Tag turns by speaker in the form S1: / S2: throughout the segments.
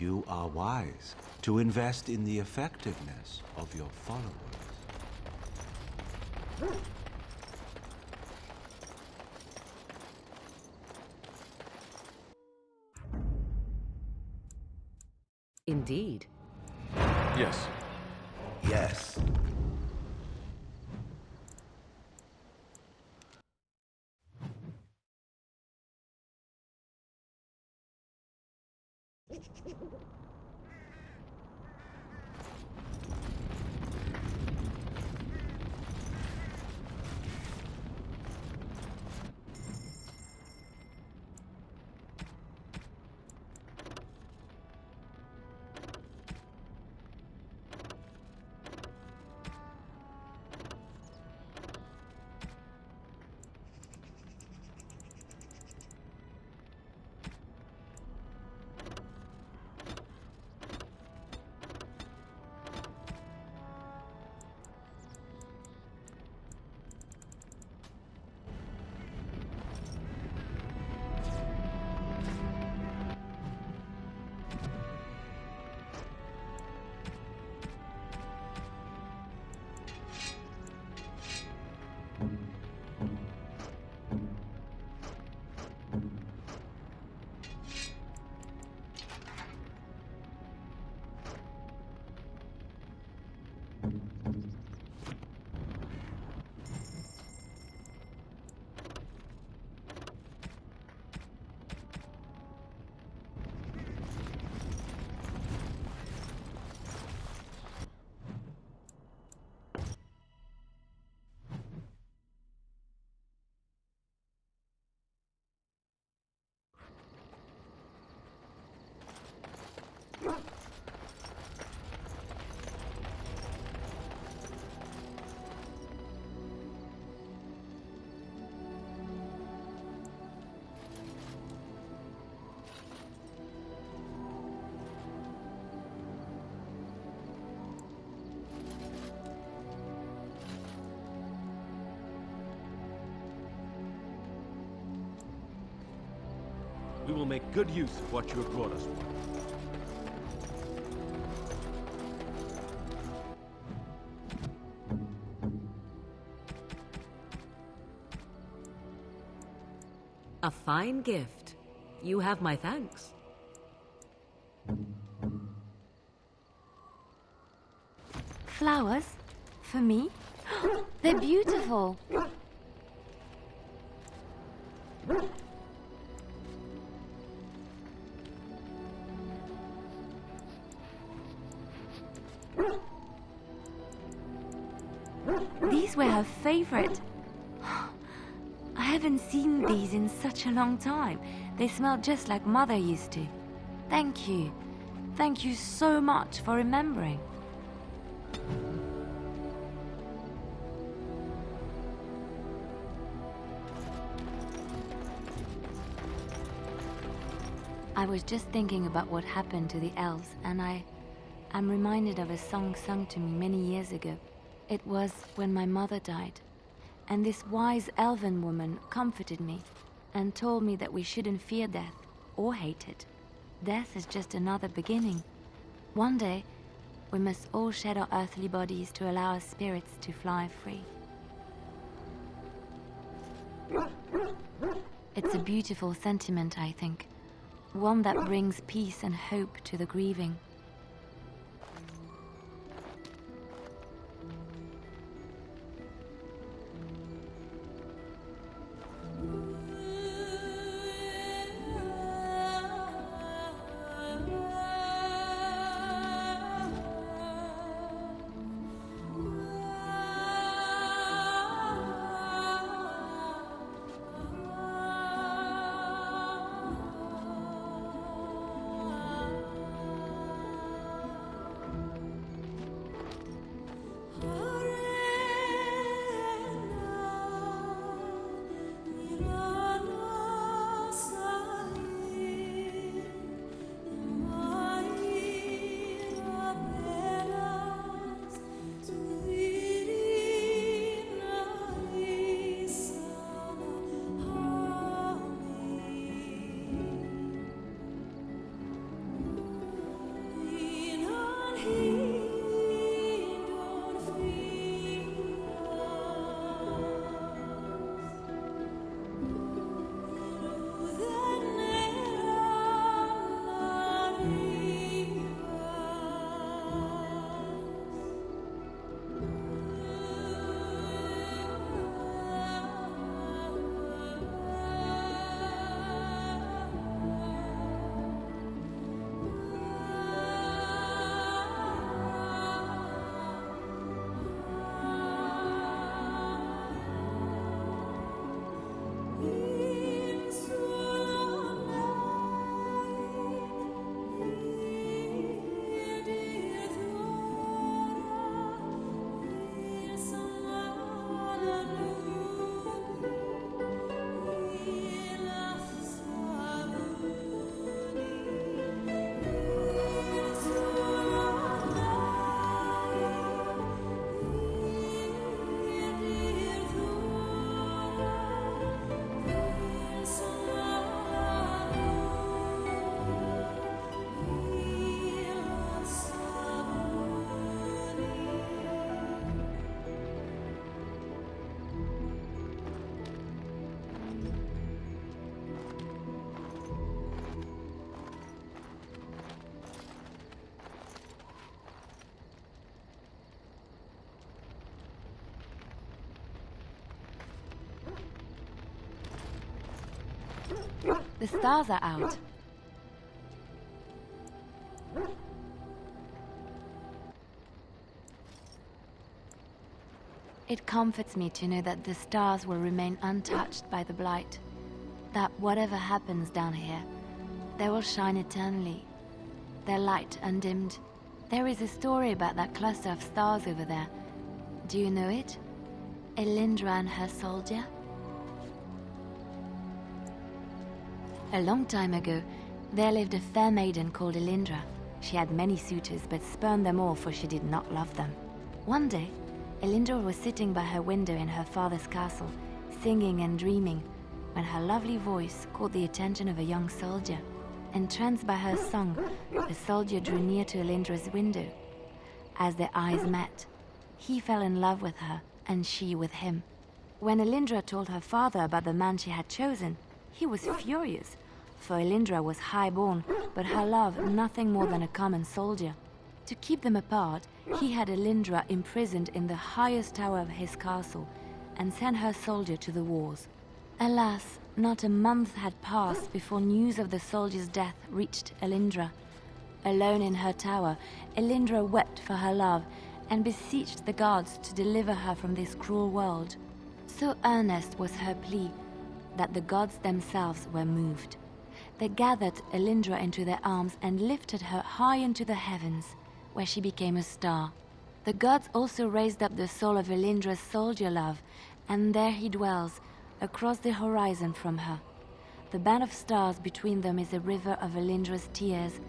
S1: You are wise to invest in the effectiveness of your followers.
S2: Indeed.
S3: Yes.
S1: Yes.
S3: We will make good use of what you have brought us.
S2: A fine gift. You have my thanks.
S4: Flowers? For me? They're beautiful. These were her favorite. I haven't seen these in such a long time. They smell just like Mother used to. Thank you. Thank you so much for remembering. I was just thinking about what happened to the elves, and I'm reminded of a song sung to me many years ago. It was when my mother died, and this wise elven woman comforted me and told me that we shouldn't fear death or hate it. Death is just another beginning. One day, we must all shed our earthly bodies to allow our spirits to fly free. It's a beautiful sentiment, I think. One that brings peace and hope to the grieving. The stars are out. It comforts me to know that the stars will remain untouched by the Blight. That whatever happens down here, they will shine eternally, their light undimmed. There is a story about that cluster of stars over there. Do you know it? Elindra and her soldier? A long time ago, there lived a fair maiden called Elindra. She had many suitors, but spurned them all, for she did not love them. One day, Elindra was sitting by her window in her father's castle, singing and dreaming, when her lovely voice caught the attention of a young soldier. Entranced by her song, the soldier drew near to Elindra's window. As their eyes met, he fell in love with her, and she with him. When Elindra told her father about the man she had chosen, he was furious, for Elindra was high-born, but her love nothing more than a common soldier. To keep them apart, he had Elindra imprisoned in the highest tower of his castle, and sent her soldier to the wars. Alas, not a month had passed before news of the soldier's death reached Elindra. Alone in her tower, Elindra wept for her love, and beseeched the gods to deliver her from this cruel world. So earnest was her plea, that the gods themselves were moved. They gathered Elindra into their arms and lifted her high into the heavens, where she became a star. The gods also raised up the soul of Elindra's soldier love, and there he dwells, across the horizon from her. The band of stars between them is a river of Elindra's tears,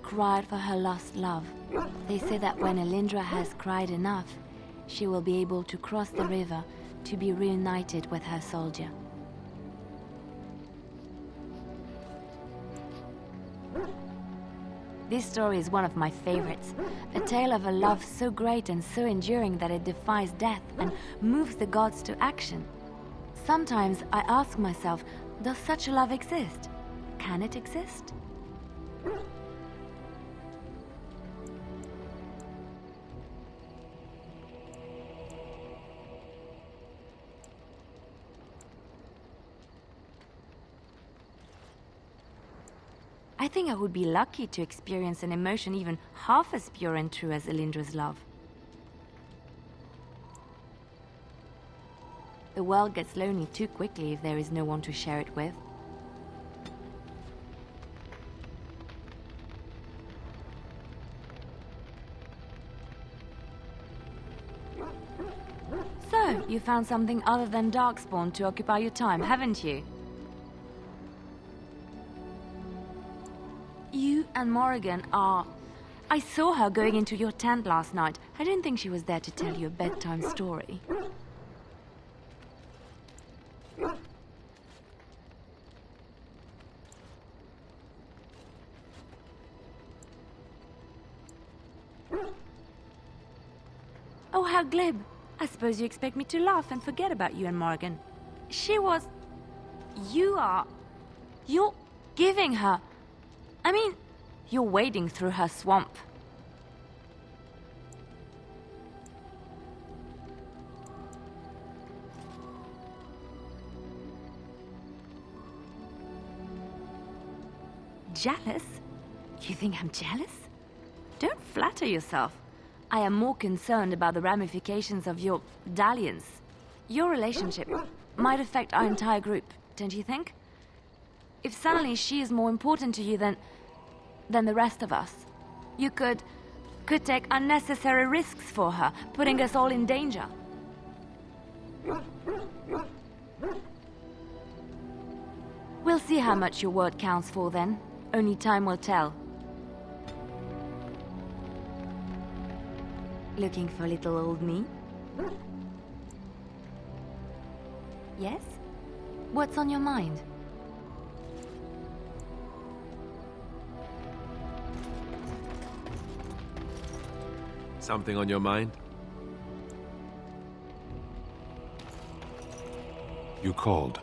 S4: cried for her lost love. They say that when Elindra has cried enough, she will be able to cross the river to be reunited with her soldier. This story is one of my favorites, a tale of a love so great and so enduring that it defies death and moves the gods to action. Sometimes I ask myself, does such a love exist? Can it exist? I think I would be lucky to experience an emotion even half as pure and true as Elindra's love. The world gets lonely too quickly if there is no one to share it with. So, you found something other than Darkspawn to occupy your time, haven't you? You and Morrigan are... I saw her going into your tent last night. I didn't think she was there to tell you a bedtime story. Oh, how glib. I suppose you expect me to laugh and forget about you and Morrigan. She was... You're giving her... I mean, you're wading through her swamp. Jealous? You think I'm jealous? Don't flatter yourself. I am more concerned about the ramifications of your dalliance. Your relationship might affect our entire group, don't you think? If suddenly she is more important to you than the rest of us, you could take unnecessary risks for her, putting us all in danger. We'll see how much your word counts for then. Only time will tell. Looking for little old me? Yes? What's on your mind?
S3: Something on your mind?
S5: You called.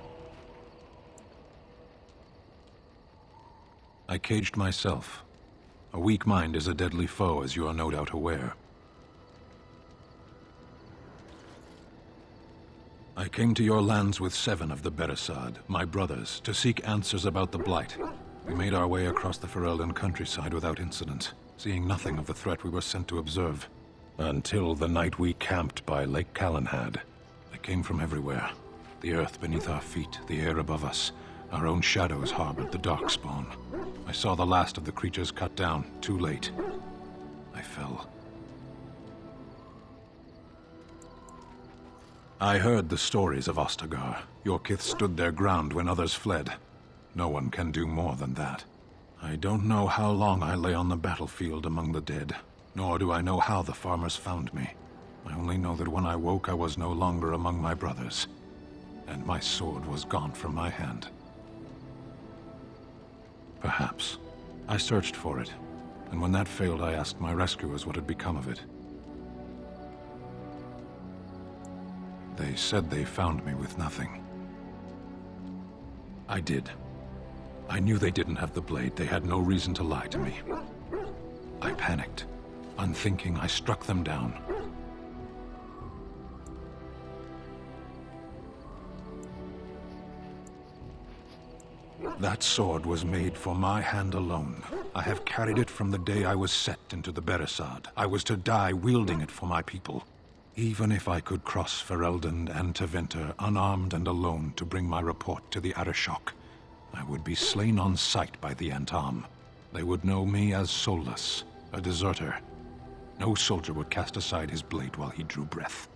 S5: I caged myself. A weak mind is a deadly foe, as you are no doubt aware. I came to your lands with 7 of the Beresad, my brothers, to seek answers about the Blight. We made our way across the Ferelden countryside without incident, seeing nothing of the threat we were sent to observe. Until the night we camped by Lake Calenhad. They came from everywhere. The earth beneath our feet, the air above us. Our own shadows harbored the Darkspawn. I saw the last of the creatures cut down, too late. I fell. I heard the stories of Ostagar. Your kith stood their ground when others fled. No one can do more than that. I don't know how long I lay on the battlefield among the dead, nor do I know how the farmers found me. I only know that when I woke, I was no longer among my brothers, and my sword was gone from my hand. Perhaps. I searched for it, and when that failed, I asked my rescuers what had become of it. They said they found me with nothing. I did. I knew they didn't have the blade. They had no reason to lie to me. I panicked. Unthinking, I struck them down. That sword was made for my hand alone. I have carried it from the day I was set into the Beresad. I was to die wielding it for my people. Even if I could cross Ferelden and Tevinter unarmed and alone to bring my report to the Arishok, I would be slain on sight by the Antam. They would know me as soulless, a deserter. No soldier would cast aside his blade while he drew breath.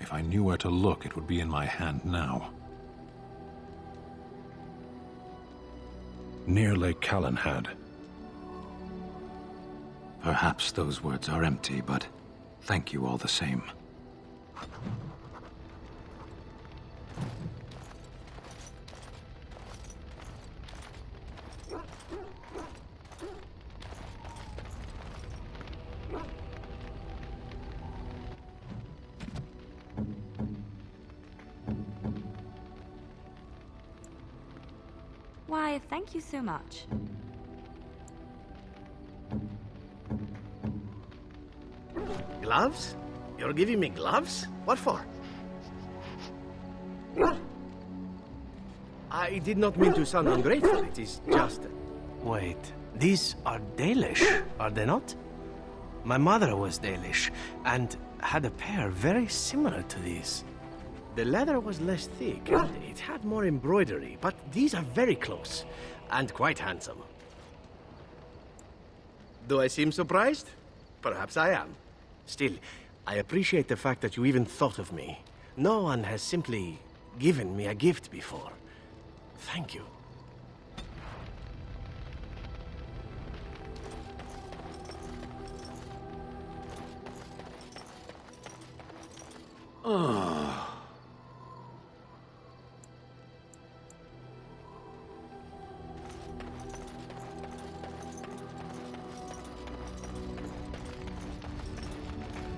S5: If I knew where to look, it would be in my hand now. Near Lake Calenhad. Perhaps those words are empty, but thank you all the same.
S4: Why, thank you so much.
S6: Gloves? You're giving me gloves? What for? I did not mean to sound ungrateful. It is just... Wait, these are Dalish, are they not? My mother was Dalish, and had a pair very similar to these. The leather was less thick, and it had more embroidery, but these are very close, and quite handsome. Do I seem surprised? Perhaps I am. Still, I appreciate the fact that you even thought of me. No one has simply given me a gift before. Thank you.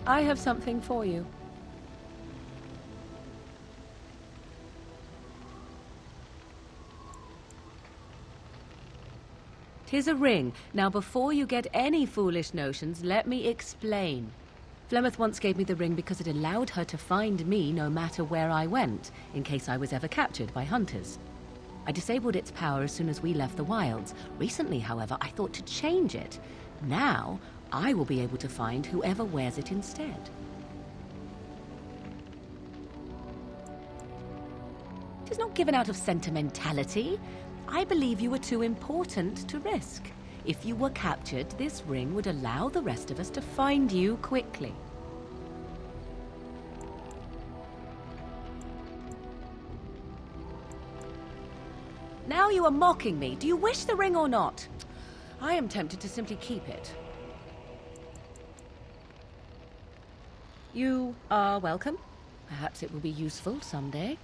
S7: I have something for you. 'Tis a ring. Now before you get any foolish notions, let me explain. Flemeth once gave me the ring because it allowed her to find me no matter where I went, in case I was ever captured by hunters. I disabled its power as soon as we left the wilds. Recently, however, I thought to change it. Now, I will be able to find whoever wears it instead. It is not given out of sentimentality. I believe you were too important to risk. If you were captured, this ring would allow the rest of us to find you quickly. Now you are mocking me. Do you wish the ring or not? I am tempted to simply keep it. You are welcome. Perhaps it will be useful someday.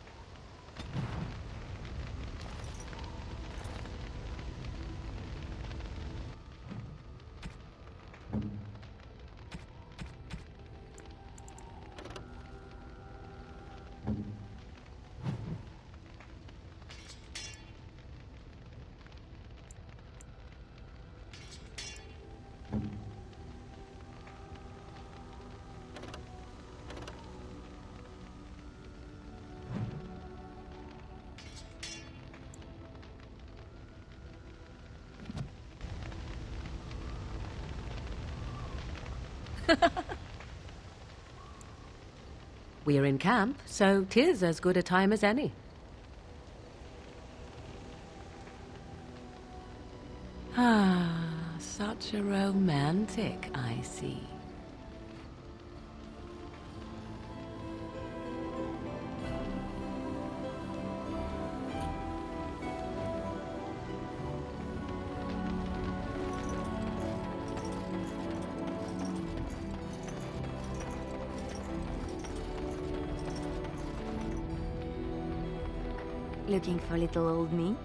S7: We're in camp, so 'tis as good a time as any. Ah, such a romantic, I see.
S4: Looking for little old me?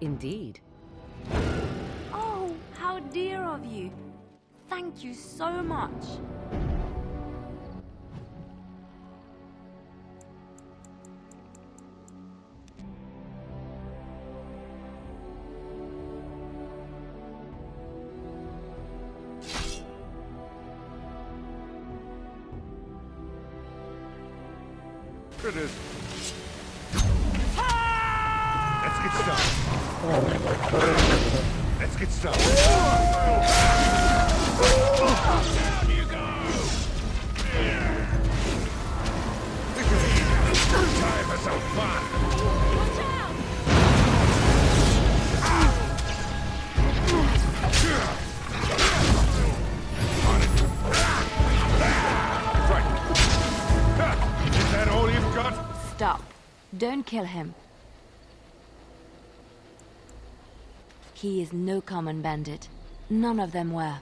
S7: Indeed.
S4: Oh, how dear of you. Thank you so much.
S3: Critters. Let's get started. Let's get started. Down you go! Time for some fun.
S4: Watch out!
S3: Right. Is that all you've got?
S4: Stop. Don't kill him. He is no common bandit. None of them were.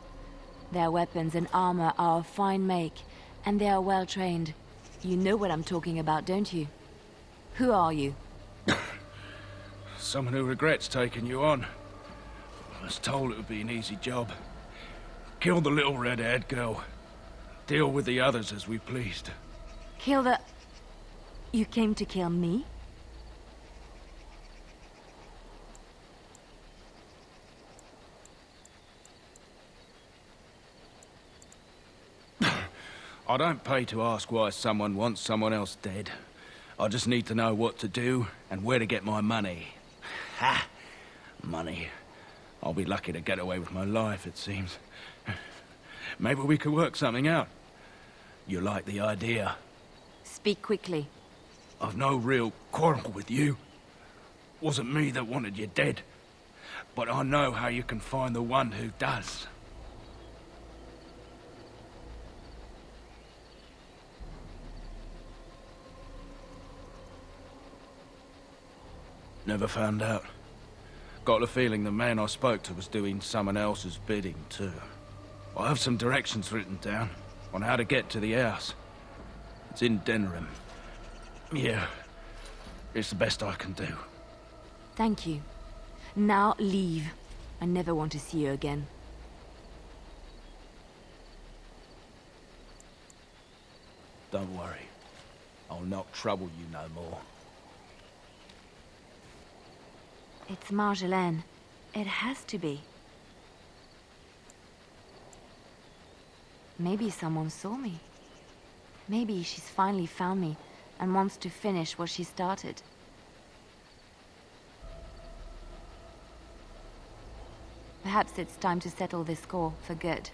S4: Their weapons and armor are of fine make, and they are well trained. You know what I'm talking about, don't you? Who are you?
S8: Someone who regrets taking you on. I was told it would be an easy job. Kill the little red-haired girl. Deal with the others as we pleased.
S4: Kill the... You came to kill me?
S8: I don't pay to ask why someone wants someone else dead. I just need to know what to do and where to get my money. Ha! Money. I'll be lucky to get away with my life, it seems. Maybe we could work something out. You like the idea?
S4: Speak quickly.
S8: I've no real quarrel with you. Wasn't me that wanted you dead. But I know how you can find the one who does. Never found out. Got the feeling the man I spoke to was doing someone else's bidding, too. I have some directions written down on how to get to the house. It's in Denham. Yeah, it's the best I can do.
S4: Thank you. Now leave. I never want to see you again.
S8: Don't worry. I'll not trouble you no more.
S4: It's Marjolaine. It has to be. Maybe someone saw me. Maybe she's finally found me and wants to finish what she started. Perhaps it's time to settle this score for good.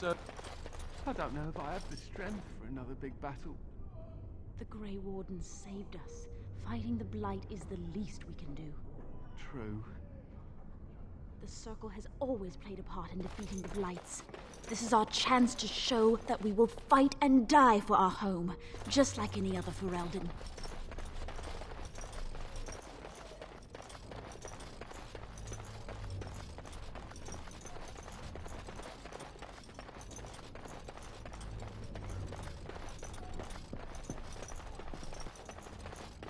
S9: sir. I don't know if I have the strength for another big battle.
S10: The Gray Wardens saved us. Fighting the Blight is the least we can do.
S9: True.
S10: The Circle has always played a part in defeating the Blights. This is our chance to show that we will fight and die for our home, just like any other Ferelden.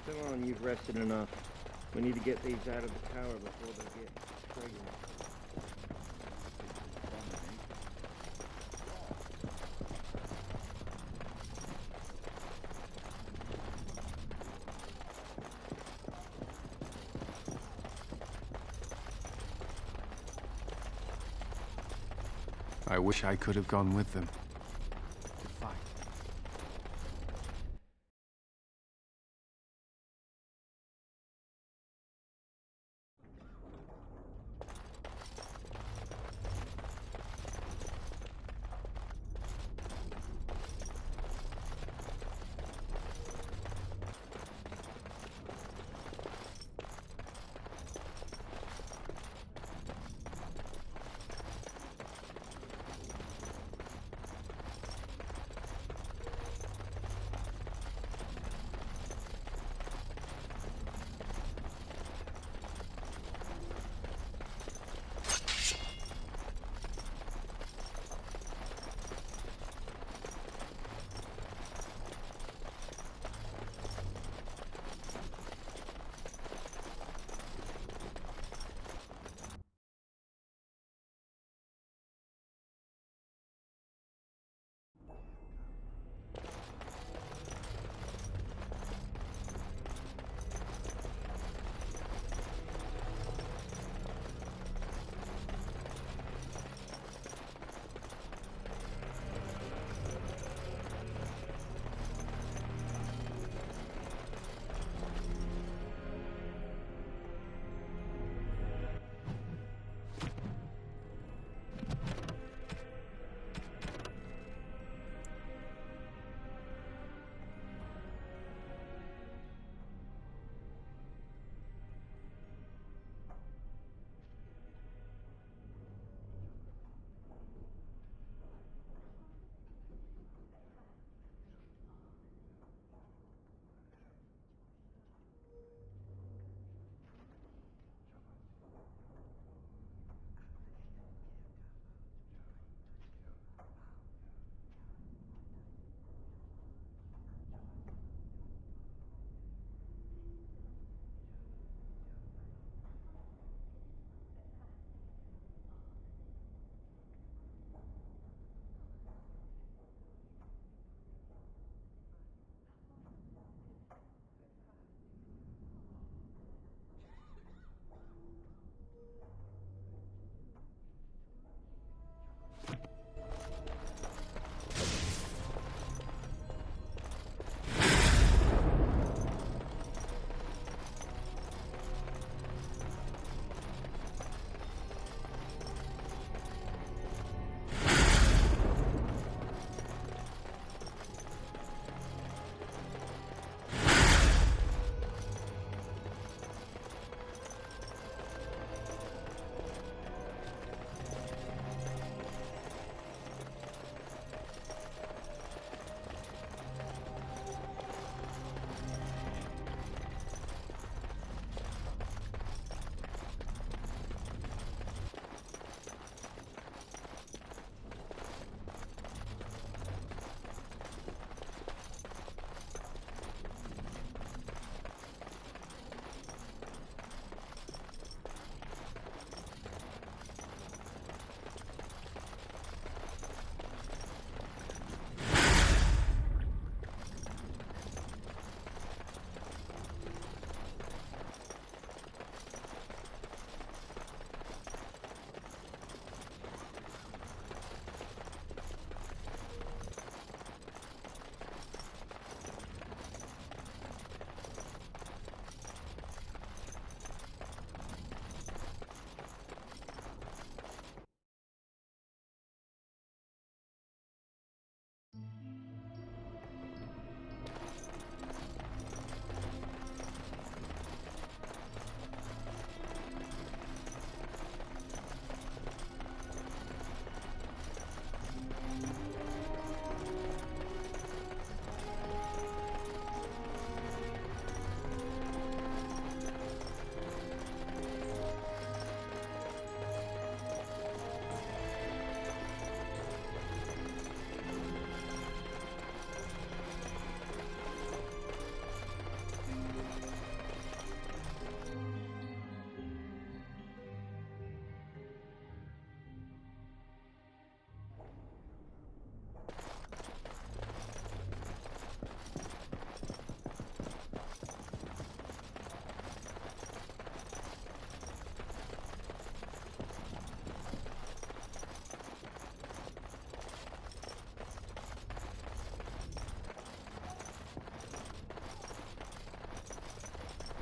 S11: Come on, you've rested enough. We need to get these out of the tower before they get pregnant.
S9: I wish I could have gone with them. To fight.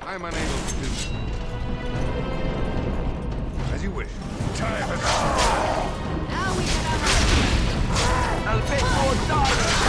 S12: I'm unable to do so. As you wish. Time is up.
S13: Now we can have a bit more dialogue.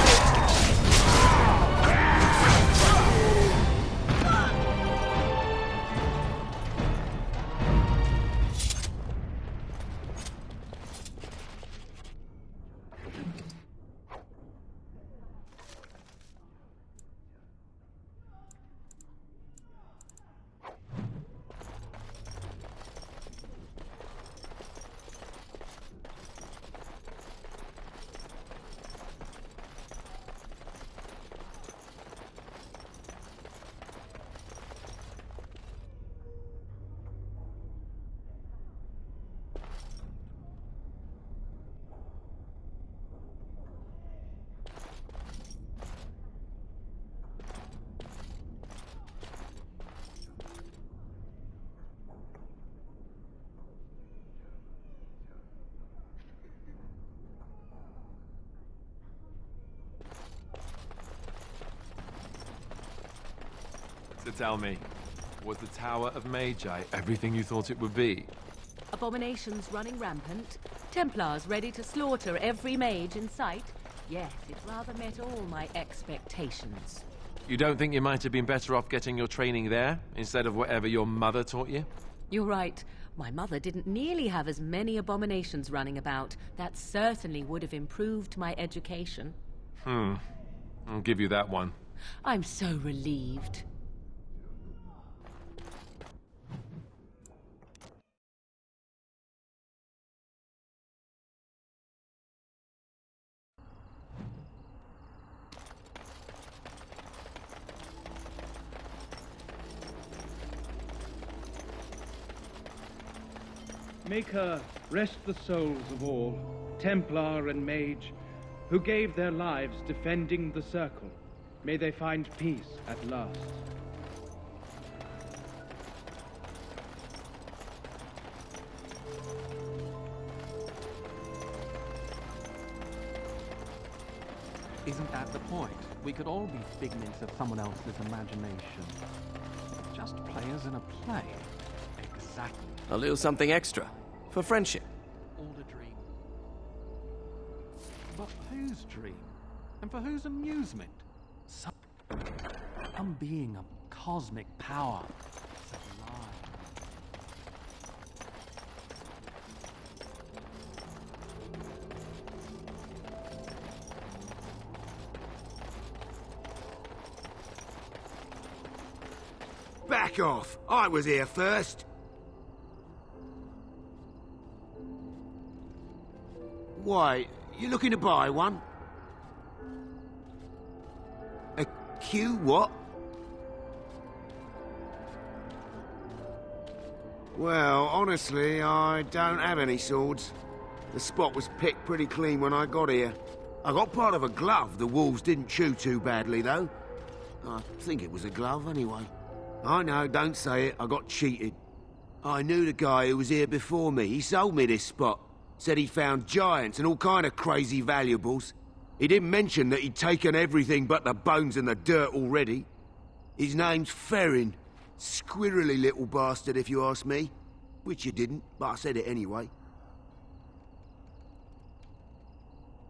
S14: So tell me, was the Tower of Magi everything you thought it would be?
S7: Abominations running rampant, Templars ready to slaughter every mage in sight. Yes, it rather met all my expectations.
S14: You don't think you might have been better off getting your training there, instead of whatever your mother taught you?
S7: You're right. My mother didn't nearly have as many abominations running about. That certainly would have improved my education.
S14: I'll give you that one.
S7: I'm so relieved.
S15: Make her rest the souls of all, Templar and Mage, who gave their lives defending the Circle. May they find peace at last.
S9: Isn't that the point? We could all be figments of someone else's imagination. Just players in a play. Exactly.
S6: A little something extra. For friendship.
S9: All a dream. But whose dream? And for whose amusement? Some being of cosmic power. Sublime.
S16: Back off! I was here first! Why, you looking to buy one? A Q what? Well, honestly, I don't have any swords. The spot was picked pretty clean when I got here. I got part of a glove the wolves didn't chew too badly, though. I think it was a glove, anyway. I know, don't say it, I got cheated. I knew the guy who was here before me. He sold me this spot. Said he found giants and all kind of crazy valuables. He didn't mention that he'd taken everything but the bones and the dirt already. His name's Ferrin. Squirrely little bastard, if you ask me. Which you didn't, but I said it anyway.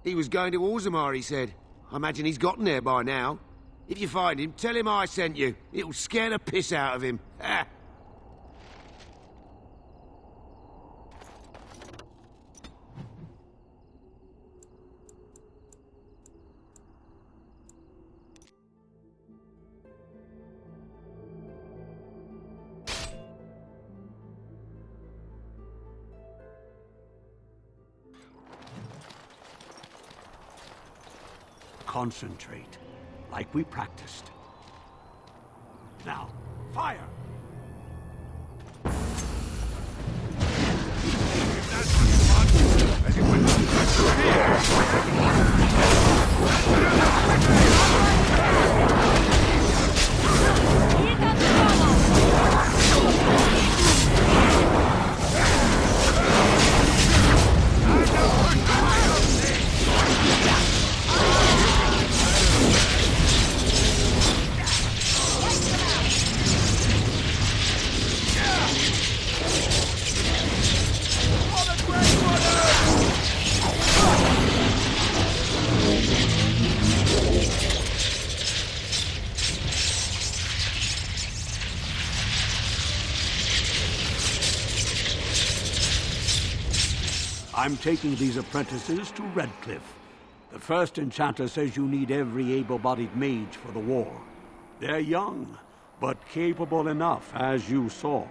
S16: He was going to Orzammar, he said. I imagine he's gotten there by now. If you find him, tell him I sent you. It'll scare the piss out of him. Ha!
S17: Concentrate, like we practiced. Now, fire!
S12: As you
S17: I'm taking these apprentices to Redcliffe. The first enchanter says you need every able-bodied mage for the war. They're young, but capable enough, as you saw.